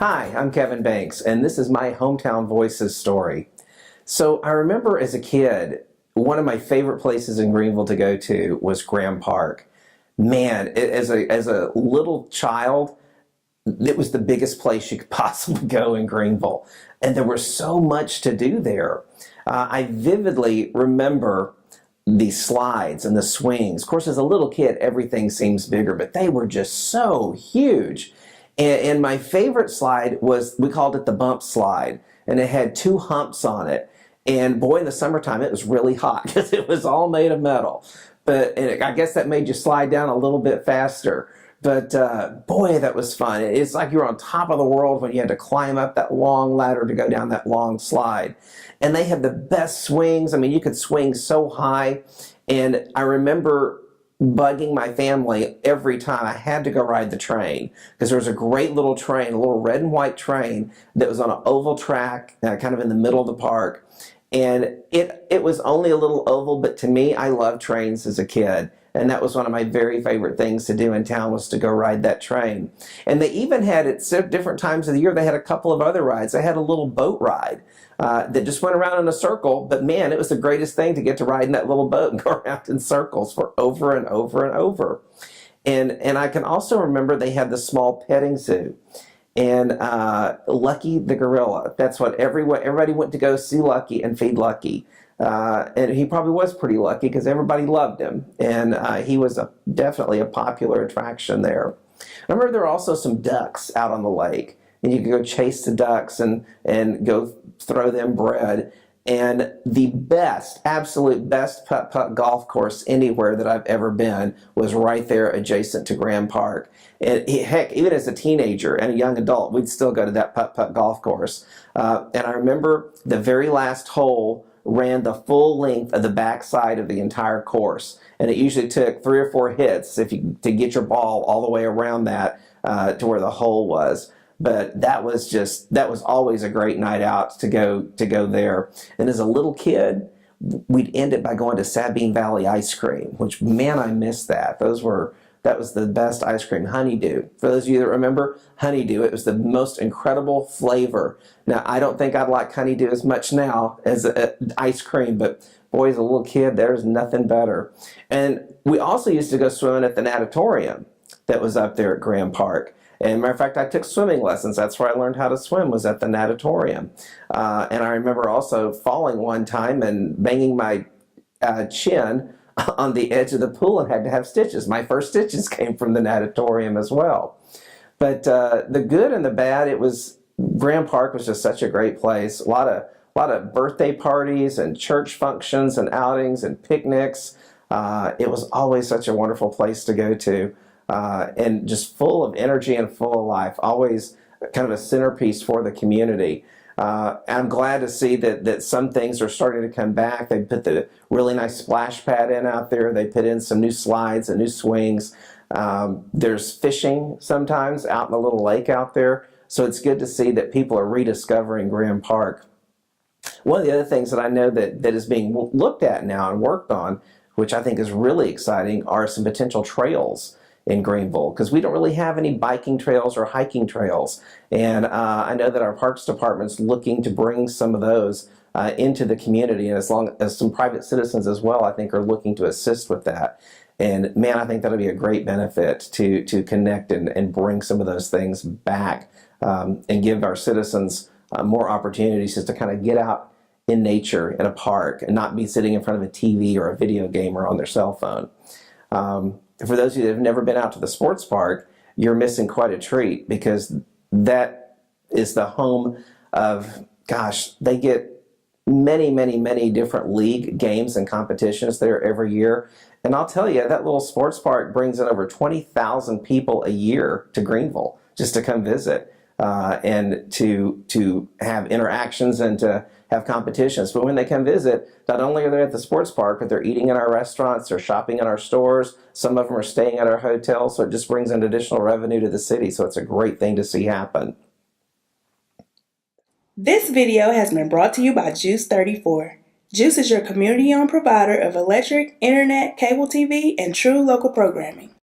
Hi, I'm Kevin Banks, and this is my Hometown Voices story. So I remember as a kid, one of my favorite places in Greenville to go to was Graham Park. Man, as a little child, it was the biggest place you could possibly go in Greenville. And there was so much to do there. I vividly remember the slides and the swings. Of course, as a little kid, everything seems bigger, but they were just so huge. And my favorite slide was, we called it the bump slide, and it had two humps on it. And boy, in the summertime, it was really hot because it was all made of metal. I guess that made you slide down a little bit faster. But boy, that was fun. It's like you were on top of the world when you had to climb up that long ladder to go down that long slide. And they had the best swings. I mean, you could swing so high. And I remember bugging my family every time I had to go ride the train, because there was a great little train, a little red and white train that was on an oval track, kind of in the middle of the park. And it was only a little oval, but to me, I loved trains as a kid. And that was one of my very favorite things to do in town, was to go ride that train. And they even had, at different times of the year, they had a couple of other rides. They had a little boat ride that just went around in a circle. But man, it was the greatest thing to get to ride in that little boat and go around in circles for over and over and over. And I can also remember they had the small petting zoo. And Lucky the gorilla. That's what everybody went to go see Lucky and feed Lucky. And he probably was pretty lucky because everybody loved him. And he was definitely a popular attraction there. I remember there were also some ducks out on the lake. And you could go chase the ducks and go throw them bread. And the best, absolute best putt-putt golf course anywhere that I've ever been was right there adjacent to Graham Park. And heck, even as a teenager and a young adult, we'd still go to that putt-putt golf course. And I remember the very last hole ran the full length of the backside of the entire course. And it usually took 3 or 4 hits to get your ball all the way around that to where the hole was. But that was always a great night out to go there. And as a little kid, we'd end it by going to Sabine Valley ice cream, which, man, I miss that. That was the best ice cream. Honeydew. For those of you that remember, honeydew, it was the most incredible flavor. Now, I don't think I'd like honeydew as much now as ice cream, but boy, as a little kid, there's nothing better. And we also used to go swimming at the natatorium that was up there at Graham Park. And matter of fact, I took swimming lessons. That's where I learned how to swim, was at the natatorium. And I remember also falling one time and banging my chin on the edge of the pool and had to have stitches. My first stitches came from the natatorium as well. But the good and the bad, Graham Park was just such a great place. A lot of birthday parties and church functions and outings and picnics. It was always such a wonderful place to go to. And just full of energy and full of life, always kind of a centerpiece for the community. I'm glad to see that some things are starting to come back. They put the really nice splash pad in out there. They put in some new slides and new swings. There's fishing sometimes out in the little lake out there. So it's good to see that people are rediscovering Graham Park. One of the other things that I know that is being looked at now and worked on, which I think is really exciting, are some potential trails in Greenville, because we don't really have any biking trails or hiking trails. And I know that our Parks Department's looking to bring some of those into the community, and as long as some private citizens as well, I think, are looking to assist with that. And man, I think that'll be a great benefit to connect and bring some of those things back and give our citizens more opportunities just to kind of get out in nature in a park and not be sitting in front of a TV or a video game or on their cell phone. For those of you that have never been out to the sports park, you're missing quite a treat, because that is the home of, gosh, they get many, many, many different league games and competitions there every year. And I'll tell you, that little sports park brings in over 20,000 people a year to Greenville just to come visit and to have interactions and to have competitions. But when they come visit, not only are they at the sports park, but they're eating in our restaurants, they're shopping in our stores, some of them are staying at our hotels, so it just brings in additional revenue to the city. So it's a great thing to see happen. This video has been brought to you by GEUS 34. GEUS is your community-owned provider of electric, internet, cable TV, and true local programming.